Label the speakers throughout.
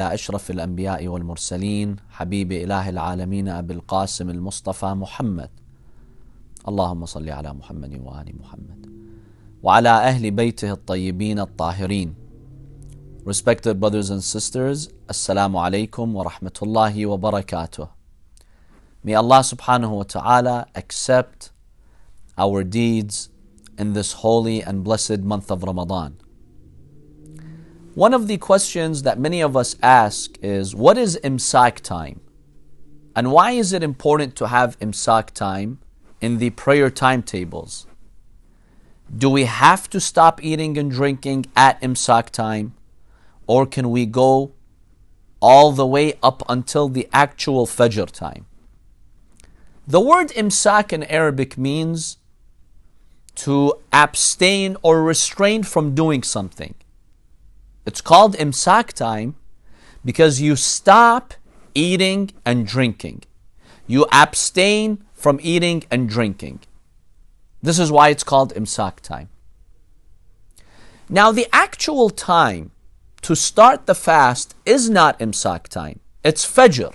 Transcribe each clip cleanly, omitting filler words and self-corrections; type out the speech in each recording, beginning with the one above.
Speaker 1: أشرف الأنبياء والمرسلين حبيب إله العالمين أبي القاسم المصطفى محمد اللهم صل على محمد وآل محمد وعلى أهل بيته الطيبين الطاهرين. Respected brothers and sisters, Assalamu alaikum wa rahmatullahi wa barakatuh. May Allah subhanahu wa ta'ala accept our deeds in this holy and blessed month of Ramadan. One of the questions that many of us ask is, what is Imsaak time? And why is it important to have Imsaak time in the prayer timetables? Do we have to stop eating and drinking at Imsaak time? Or can we go all the way up until the actual Fajr time? The word Imsaak in Arabic means to abstain or restrain from doing something. It's called Imsaak time because you stop eating and drinking. You abstain from eating and drinking. This is why it's called Imsaak time. Now, the actual time to start the fast is not Imsaak time. It's Fajr.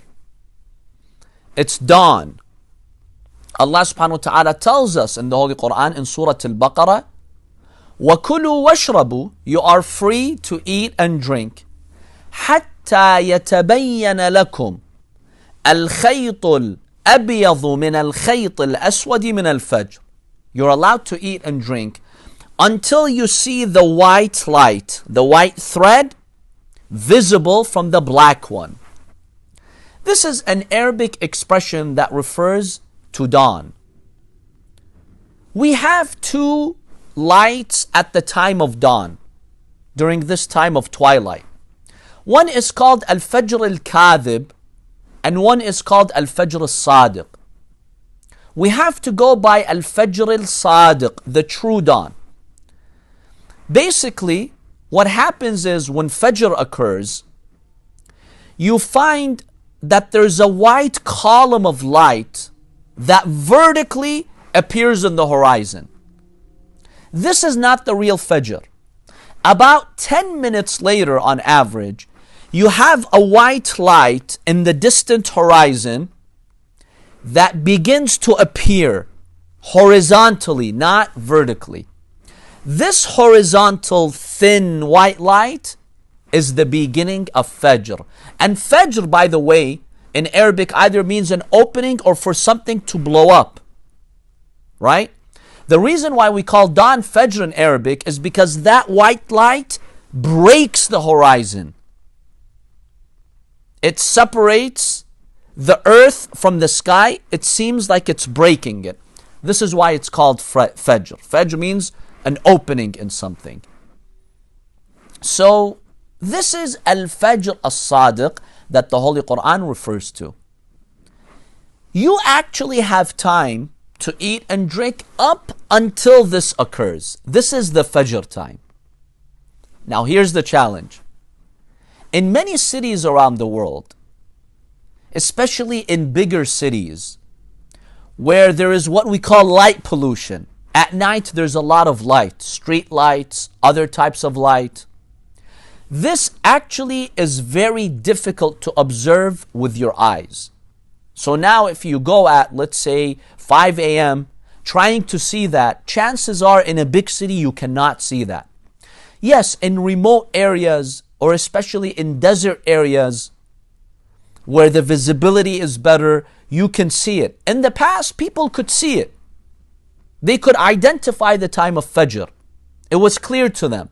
Speaker 1: It's dawn. Allah subhanahu wa ta'ala tells us in the Holy Quran in Surah Al-Baqer, وَكُلُوا وَاشْرَبُوا, you are free to eat and drink, حَتَّى يَتَبَيَّنَ لَكُمْ الْخَيْطُ الْأَبْيَضُ مِنَ الْخَيْطِ الْأَسْوَدِ مِنَ الْفَجْرِ. You're allowed to eat and drink until you see the white light, the white thread, visible from the black one. This is an Arabic expression that refers to dawn. We have two lights at the time of dawn, during this time of twilight. One is called Al-Fajr Al-Kadhib and one is called Al-Fajr Al-Sadiq. We have to go by Al-Fajr Al-Sadiq, the true dawn. Basically, what happens is when Fajr occurs, you find that there's a white column of light that vertically appears in the horizon. This is not the real Fajr. About 10 minutes later, on average, you have a white light in the distant horizon that begins to appear horizontally, not vertically. This horizontal thin white light is the beginning of Fajr. And Fajr, by the way, in Arabic either means an opening or for something to blow up. Right? The reason why we call dawn Fajr in Arabic is because that white light breaks the horizon. It separates the earth from the sky. It seems like it's breaking it. This is why it's called Fajr. Fajr means an opening in something. So this is Al-Fajr As-Sadiq that the Holy Quran refers to. You actually have time to eat and drink up until this occurs. This is the Fajr time. Now here's the challenge. In many cities around the world, especially in bigger cities, where there is what we call light pollution. At night there's a lot of light, street lights, other types of light. This actually is very difficult to observe with your eyes. So now if you go at, let's say, 5 a.m., trying to see that, chances are in a big city you cannot see that. Yes, in remote areas, or especially in desert areas, where the visibility is better, you can see it. In the past, people could see it. They could identify the time of Fajr. It was clear to them.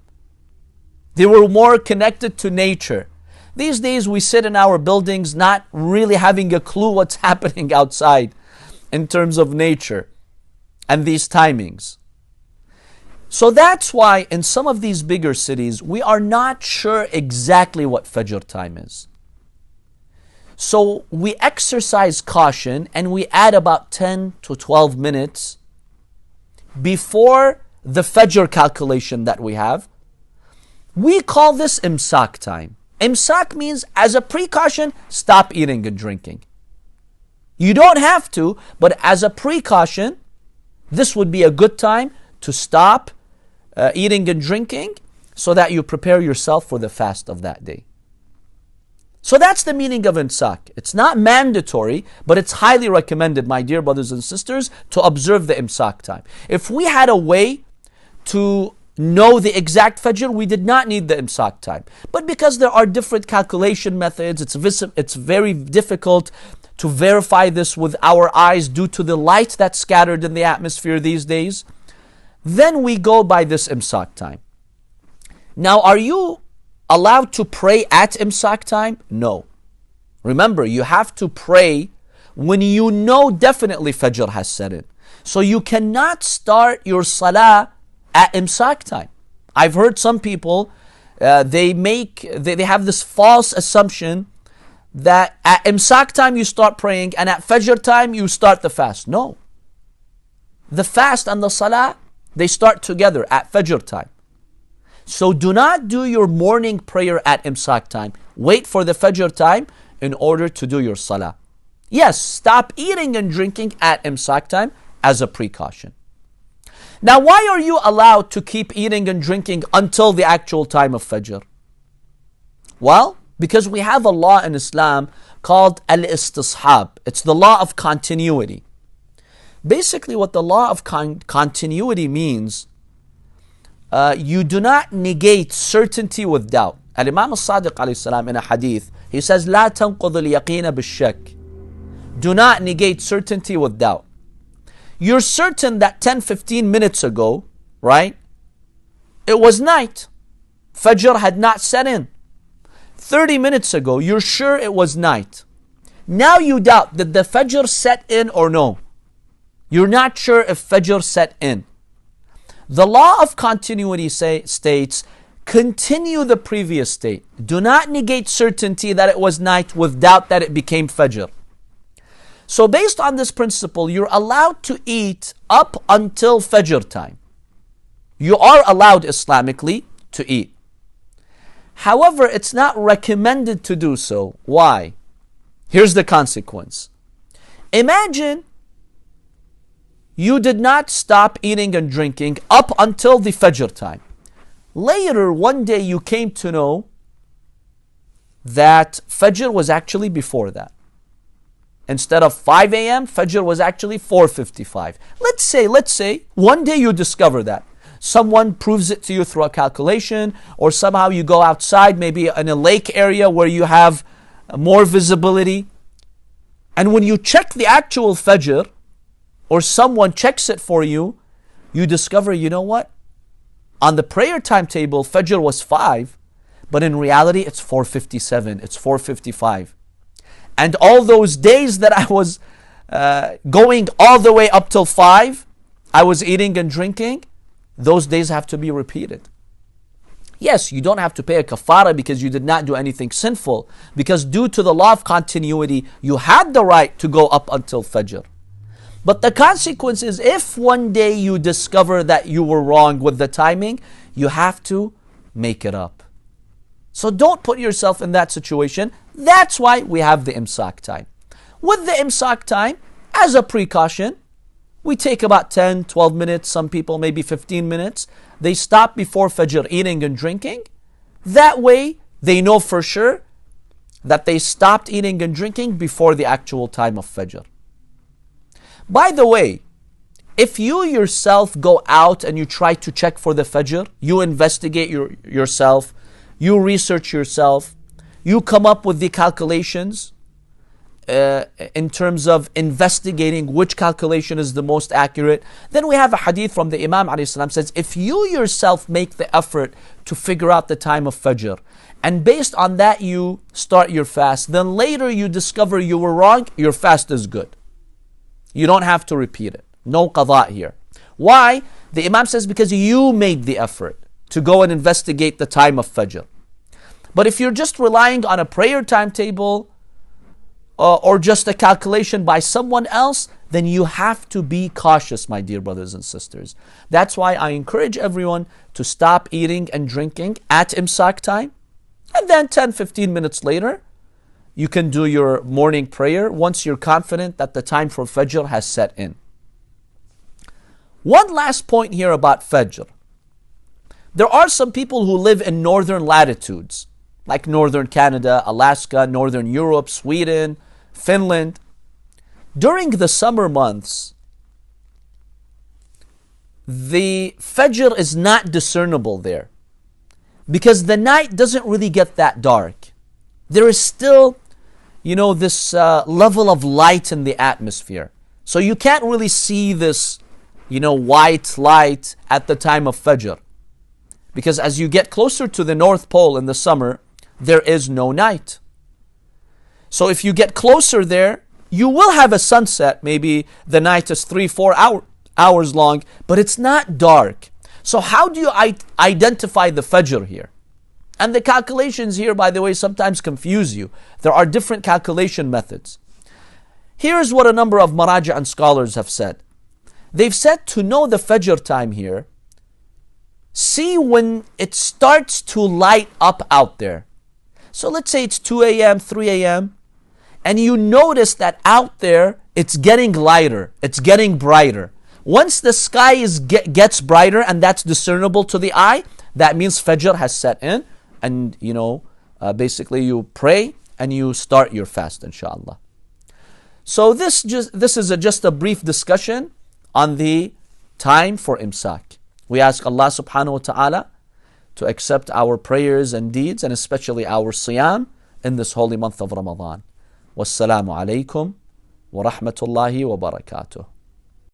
Speaker 1: They were more connected to nature. These days we sit in our buildings not really having a clue what's happening outside in terms of nature and these timings. So that's why in some of these bigger cities we are not sure exactly what Fajr time is. So we exercise caution and we add about 10 to 12 minutes before the Fajr calculation that we have. We call this Imsaak time. Imsaak means, as a precaution, stop eating and drinking. You don't have to, but as a precaution, this would be a good time to stop eating and drinking so that you prepare yourself for the fast of that day. So that's the meaning of imsak. It's not mandatory, but it's highly recommended, my dear brothers and sisters, to observe the imsak time. If we had a way to know the exact fajr, we did not need the imsak time. But because there are different calculation methods, it's very difficult to verify this with our eyes due to the light that's scattered in the atmosphere these days, then we go by this imsak time. Now, are you allowed to pray at imsak time? No. Remember, you have to pray when you know definitely fajr has set in. So you cannot start your salah at imsak time. I've heard some people, they have this false assumption that at imsak time you start praying and at fajr time you start the fast. No. The fast and the salah, they start together at fajr time. So do not do your morning prayer at imsak time. Wait for the fajr time in order to do your salah. Yes, stop eating and drinking at imsak time as a precaution. Now, why are you allowed to keep eating and drinking until the actual time of fajr? Well, because we have a law in Islam called al-istishab. It's the law of continuity. Basically, what the law of continuity means, you do not negate certainty with doubt. Al-Imam al-Sadiq alayhi salam in a hadith, he says, لا تنقض اليقين بالشك. Do not negate certainty with doubt. You're certain that 10-15 minutes ago, right, it was night. Fajr had not set in. 30 minutes ago, you're sure it was night. Now you doubt, did the Fajr set in or no? You're not sure if Fajr set in. The law of continuity states, continue the previous state. Do not negate certainty that it was night with doubt that it became Fajr. So based on this principle, you're allowed to eat up until Fajr time. You are allowed Islamically to eat. However, it's not recommended to do so. Why? Here's the consequence. Imagine you did not stop eating and drinking up until the Fajr time. Later, one day you came to know that Fajr was actually before that. Instead of 5 a.m., Fajr was actually 4:55. Let's say, one day you discover that. Someone proves it to you through a calculation, or somehow you go outside, maybe in a lake area where you have more visibility. And when you check the actual Fajr, or someone checks it for you, you discover, you know what? On the prayer timetable, Fajr was 5, but in reality, it's 4:57, it's 4:55. And all those days that I was going all the way up till 5, I was eating and drinking, those days have to be repeated. Yes, you don't have to pay a kafara because you did not do anything sinful, because due to the law of continuity, you had the right to go up until Fajr. But the consequence is, if one day you discover that you were wrong with the timing, you have to make it up. So don't put yourself in that situation. That's why we have the imsak time. With the imsak time, as a precaution, we take about 10, 12 minutes, some people maybe 15 minutes. They stop before Fajr eating and drinking. That way, they know for sure that they stopped eating and drinking before the actual time of Fajr. By the way, if you yourself go out and you try to check for the Fajr, you investigate yourself, you research yourself, you come up with the calculations in terms of investigating which calculation is the most accurate, then we have a hadith from the Imam ﷺ says, if you yourself make the effort to figure out the time of Fajr, and based on that you start your fast, then later you discover you were wrong, your fast is good. You don't have to repeat it. No qada here. Why? The Imam says because you made the effort to go and investigate the time of Fajr. But if you're just relying on a prayer timetable or just a calculation by someone else, then you have to be cautious, my dear brothers and sisters. That's why I encourage everyone to stop eating and drinking at imsak time. And then 10-15 minutes later, you can do your morning prayer once you're confident that the time for Fajr has set in. One last point here about Fajr. There are some people who live in northern latitudes. like northern Canada, Alaska, northern Europe, Sweden, Finland. During the summer months, the Fajr is not discernible there because the night doesn't really get that dark. There is still, this level of light in the atmosphere. So you can't really see this, white light at the time of Fajr. Because as you get closer to the North Pole in the summer, there is no night. So if you get closer there, you will have a sunset. Maybe the night is 3-4 hours long, but it's not dark. So how do you identify the Fajr here? And the calculations here, by the way, sometimes confuse you. There are different calculation methods. Here's what a number of maraja and scholars have said. They've said to know the Fajr time here, see when it starts to light up out there. So let's say it's 2 a.m., 3 a.m., and you notice that out there it's getting lighter, it's getting brighter. Once the sky gets brighter and that's discernible to the eye, that means Fajr has set in, and basically you pray and you start your fast, inshallah. So this is just a brief discussion on the time for Imsaak. We ask Allah subhanahu wa ta'ala to accept our prayers and deeds, and especially our siyam in this holy month of Ramadan. Wassalamu alaikum wa rahmatullahi wa barakatuh.